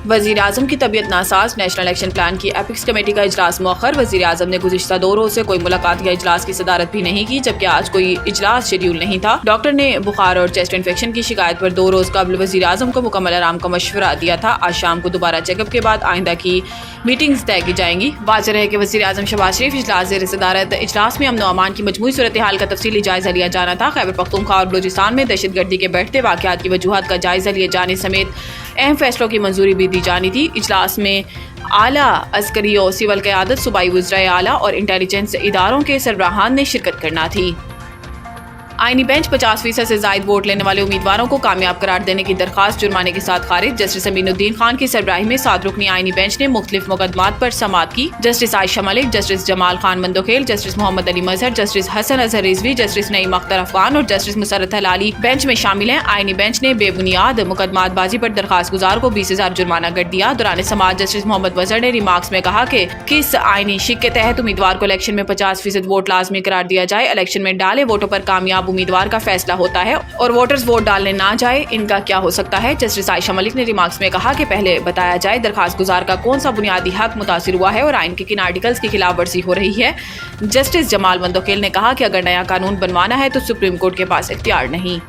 वज़ीर आज़म की तबीयत नासाज, नेशनल एक्शन प्लान की एपिक्स कमेटी का इजलास मौखर। वज़ीर आज़म ने गुज़िश्ता 2 रोज से कोई मुलाकात या इजलास की सदारत भी नहीं की, जबकि आज कोई इजलास शेड्यूल नहीं था। डॉक्टर ने बुखार और चेस्ट इन्फेक्शन की शिकायत पर 2 रोज कबल वज़ीर आज़म को मुकम्मल आराम का मशवरा दिया था। आज शाम को दोबारा चेकअप के बाद आइंदा की मीटिंग्स तय की जाएंगी। वाज़ेह है कि वज़ीर आज़म शहबाज शरीफ इजलास ज़ेर सदारत। इजलास में अमन व अमान की मजमूई सूरत हाल का तफसीली जायजा लिया जाना था। खैबर पख्तूनख्वा और बलूचिस्तान में दहशतगर्दी के बढ़ते वाक़यात की वजूहात का जायजा लिए जाने समेत अहम फैसलों की मंजूरी भी दी जानी थी। इजलास में आला अस्करी और सिविल क़यादत, सूबाई वज़राए आला और इंटेलिजेंस इदारों के सरबराहान ने शिरकत करना थी। आईनी बेंच 50% से ज़ायद वोट लेने वाले उम्मीदवारों को कामयाब करार देने की दरखास्त जुर्माने के साथ खारिज। जस्टिस अमीनुद्दीन खान की सरबराही में 7 रुकनी आईनी बेंच ने मुख्तलिफ मुकदमात पर समाअत की। Justice Ayesha Malik, justice Jamal Khan Mandokhel, justice Mohammad Ali Mazhar, justice Hasan Azhar Rizvi, justice Naeem Akhtar Afghan और जस्टिस मुसरत हलाली बेंच में शामिल हैं। आईनी बेंच ने बेबुनियाद मुकदमातबाजी पर दरखास्त गुजार को 20,000 जुर्माना कर दिया। दौरान समाअत जस्टिस मोहम्मद वजर ने रिमार्क्स में कहा कि किस आईनी शिक के तहत उम्मीदवार को इलेक्शन में 50% वोट लाजमी करार दिया जाए। इलेक्शन में डाले वोटों पर कामयाब उम्मीदवार का फैसला होता है और वोटर्स वोट डालने ना जाए, इनका क्या हो सकता है। जस्टिस आयशा मलिक ने रिमार्क्स में कहा कि पहले बताया जाए दरखास्त गुजार का कौन सा बुनियादी हक मुतासिर हुआ है और आइन के किन आर्टिकल्स की खिलाफ वर्जी हो रही है। जस्टिस जमाल मंदोखेल ने कहा कि अगर नया कानून बनवाना है तो सुप्रीम कोर्ट के पास इख्तियार नहीं।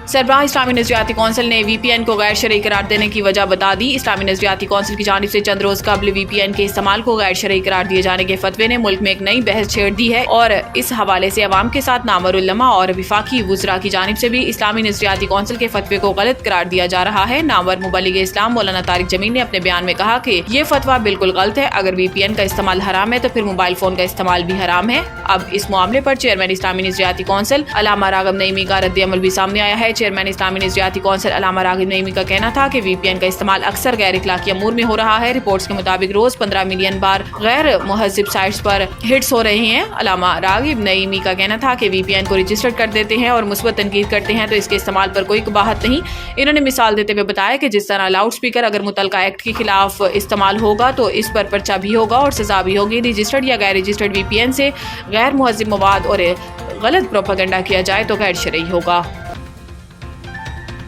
सरबराह इस्लामी नज़रियाती कौंसिल ने VPN को गैर शरई करार देने की वजह बता दी। इस्लामी नज़रियाती कौंसिल की जानिब से चंद रोज कबल VPN के इस्तेमाल को गैर शरई करार दिए जाने के फतवे ने मुल्क में एक नई बहस छेड़ दी है और इस हवाले से अवाम के साथ नामवर उलमा और विफाकी वुज़रा की जानिब से भी इस्लामी नज़रियाती कौंसिल के फतवे को गलत करार दिया जा रहा है। नामवर मुबल्लिग इस्लाम मौलाना तारिक जमील ने अपने बयान में कहा कि ये फतवा बिल्कुल गलत है। अगर VPN का इस्तेमाल हराम है तो फिर मोबाइल फोन का इस्तेमाल भी हराम है। अब इस मामले पर चेयरमैन इस्लामी नज़रियाती कौंसिल अल्लामा राग़िब नईमी का रद्द अमल भी सामने आया है। चेयरमैन इस्लामी नज़रियाती कौंसिल अल्लामा राग़िब नईमी का कहना था कि VPN का इस्तेमाल अक्सर गैर इखलाकी अमूर में हो रहा है। रिपोर्ट्स के मुताबिक रोज 15 मिलियन बार गैर मुहज़्ज़िब साइट्स पर हिट्स हो रहे हैं। अल्लामा राग़िब नईमी का कहना था कि VPN को रजिस्टर्ड कर देते हैं और मुस्बत तनकीद करते हैं तो इसके इस्तेमाल पर कोई कबाहत नहीं। इन्होंने मिसाल देते हुए बताया कि जिस तरह लाउड स्पीकर अगर मुतलका एक्ट के खिलाफ इस्तेमाल होगा तो इस पर पर्चा भी होगा और सजा भी होगी। रजिस्टर्ड या गैर रजिस्टर्ड VPN से गैर मुहज़्ज़िब मवाद और गलत प्रोपेगेंडा किया जाए तो गैर शरई होगा।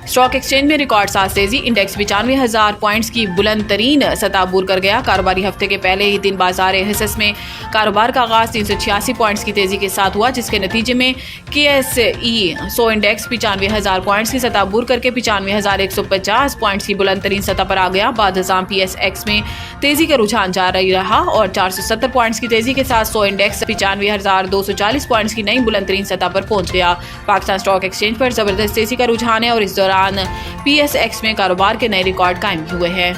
स्टॉक एक्सचेंज में रिकॉर्ड साथ तेजी। इंडेक्स 95,000 पॉइंट्स की बुलंद तरीन सतह अबूर कर गया। कारोबारी हफ्ते के पहले ही दिन बाजार हिस्स में कारोबार का आगाज 386 पॉइंट्स की तेजी के साथ हुआ, जिसके नतीजे में KSE 100 इंडेक्स 95,000 पॉइंट्स की सतह अबूर करके 95,150 पॉइंट्स की बुलंद तरीन सतह पर आ गया। बाद हज़ाम PSX में तेजी का रुझान जारी रहा और 470 पॉइंट्स की तेजी के साथ 100 इंडेक्स 95,240 पॉइंट्स की नई बुलंद तरीन सतह पर पहुंच गया। पाकिस्तान स्टॉक एक्सचेंज पर जबरदस्त तेजी का रुझान है और इस दौरान PSX में कारोबार के नए रिकॉर्ड कायम हुए हैं।